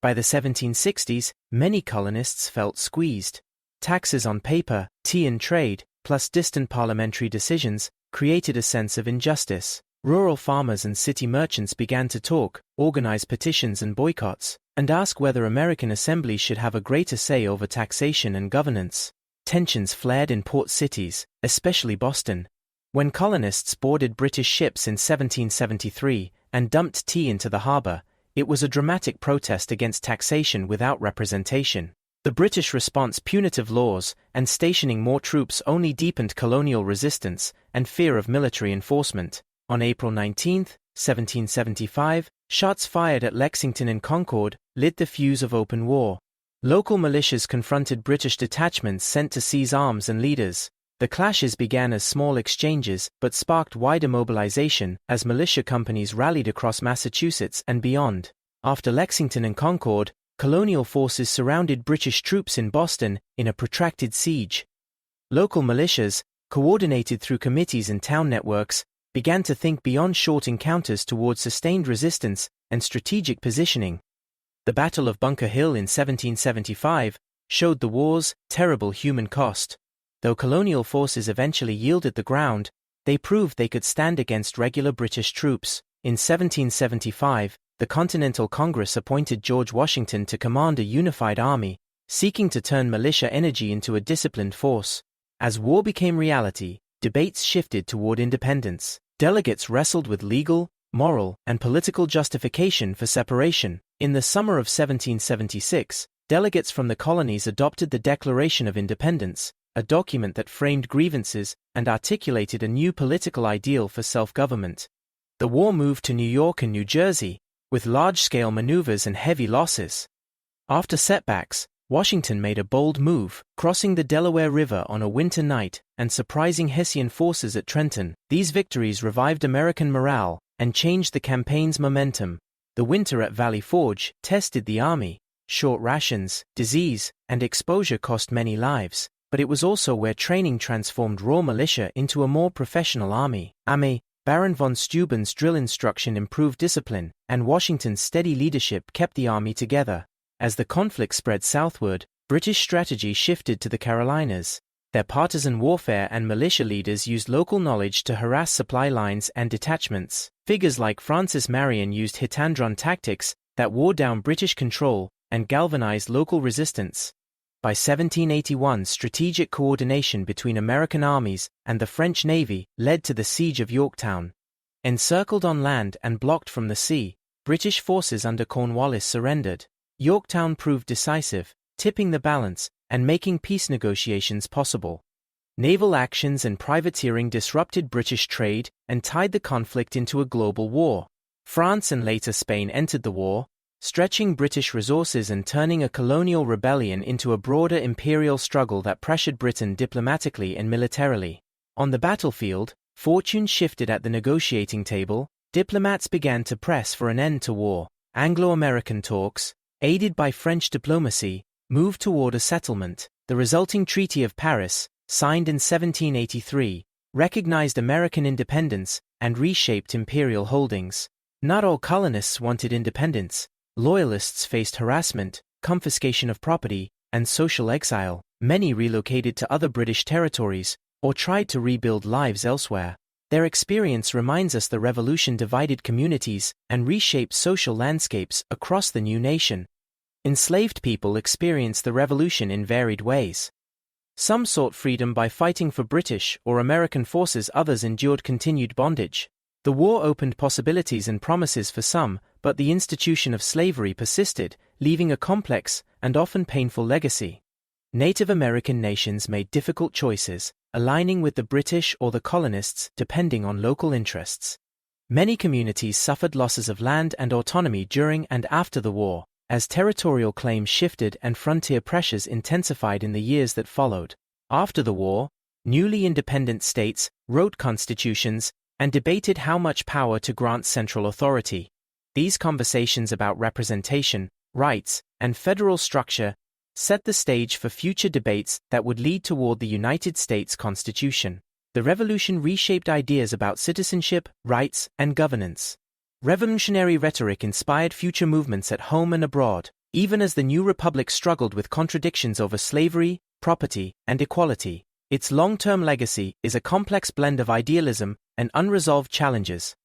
By the 1760s, many colonists felt squeezed. Taxes on paper, tea and trade, plus distant parliamentary decisions, created a sense of injustice. Rural farmers and city merchants began to talk, organize petitions and boycotts, and ask whether American assemblies should have a greater say over taxation and governance. Tensions flared in port cities, especially Boston. When colonists boarded British ships in 1773 and dumped tea into the harbor, it was a dramatic protest against taxation without representation. The British response, punitive laws, and stationing more troops only deepened colonial resistance and fear of military enforcement. On April 19, 1775, shots fired at Lexington and Concord lit the fuse of open war. Local militias confronted British detachments sent to seize arms and leaders. The clashes began as small exchanges but sparked wider mobilization as militia companies rallied across Massachusetts and beyond. After Lexington and Concord, colonial forces surrounded British troops in Boston in a protracted siege. Local militias, coordinated through committees and town networks, began to think beyond short encounters toward sustained resistance and strategic positioning. The Battle of Bunker Hill in 1775 showed the war's terrible human cost. Though colonial forces eventually yielded the ground, they proved they could stand against regular British troops. In 1775, the Continental Congress appointed George Washington to command a unified army, seeking to turn militia energy into a disciplined force. As war became reality, debates shifted toward independence. Delegates wrestled with legal, moral, and political justification for separation. In the summer of 1776, delegates from the colonies adopted the Declaration of Independence, a document that framed grievances and articulated a new political ideal for self-government. The war moved to New York and New Jersey, with large-scale maneuvers and heavy losses. After setbacks, Washington made a bold move, crossing the Delaware River on a winter night and surprising Hessian forces at Trenton. These victories revived American morale and changed the campaign's momentum. The winter at Valley Forge tested the army. Short rations, disease, and exposure cost many lives, but it was also where training transformed raw militia into a more professional army. Baron von Steuben's drill instruction improved discipline, and Washington's steady leadership kept the army together. As the conflict spread southward, British strategy shifted to the Carolinas. Their partisan warfare and militia leaders used local knowledge to harass supply lines and detachments. Figures like Francis Marion used hit-and-run tactics that wore down British control and galvanized local resistance. By 1781, strategic coordination between American armies and the French Navy led to the Siege of Yorktown. Encircled on land and blocked from the sea, British forces under Cornwallis surrendered. Yorktown proved decisive, tipping the balance and making peace negotiations possible. Naval actions and privateering disrupted British trade and tied the conflict into a global war. France and later Spain entered the war, stretching British resources and turning a colonial rebellion into a broader imperial struggle that pressured Britain diplomatically and militarily. On the battlefield, fortune shifted at the negotiating table. Diplomats began to press for an end to war. Anglo-American talks, aided by French diplomacy, moved toward a settlement. The resulting Treaty of Paris, signed in 1783, recognized American independence and reshaped imperial holdings. Not all colonists wanted independence. Loyalists faced harassment, confiscation of property, and social exile. Many relocated to other British territories or tried to rebuild lives elsewhere. Their experience reminds us the Revolution divided communities and reshaped social landscapes across the new nation. Enslaved people experienced the Revolution in varied ways. Some sought freedom by fighting for British or American forces, others endured continued bondage. The war opened possibilities and promises for some, but the institution of slavery persisted, leaving a complex and often painful legacy. Native American nations made difficult choices, aligning with the British or the colonists depending on local interests. Many communities suffered losses of land and autonomy during and after the war, as territorial claims shifted and frontier pressures intensified in the years that followed. After the war, newly independent states wrote constitutions and debated how much power to grant central authority. These conversations about representation, rights, and federal structure set the stage for future debates that would lead toward the United States Constitution. The Revolution reshaped ideas about citizenship, rights, and governance. Revolutionary rhetoric inspired future movements at home and abroad. Even as the new republic struggled with contradictions over slavery, property, and equality, its long-term legacy is a complex blend of idealism and unresolved challenges.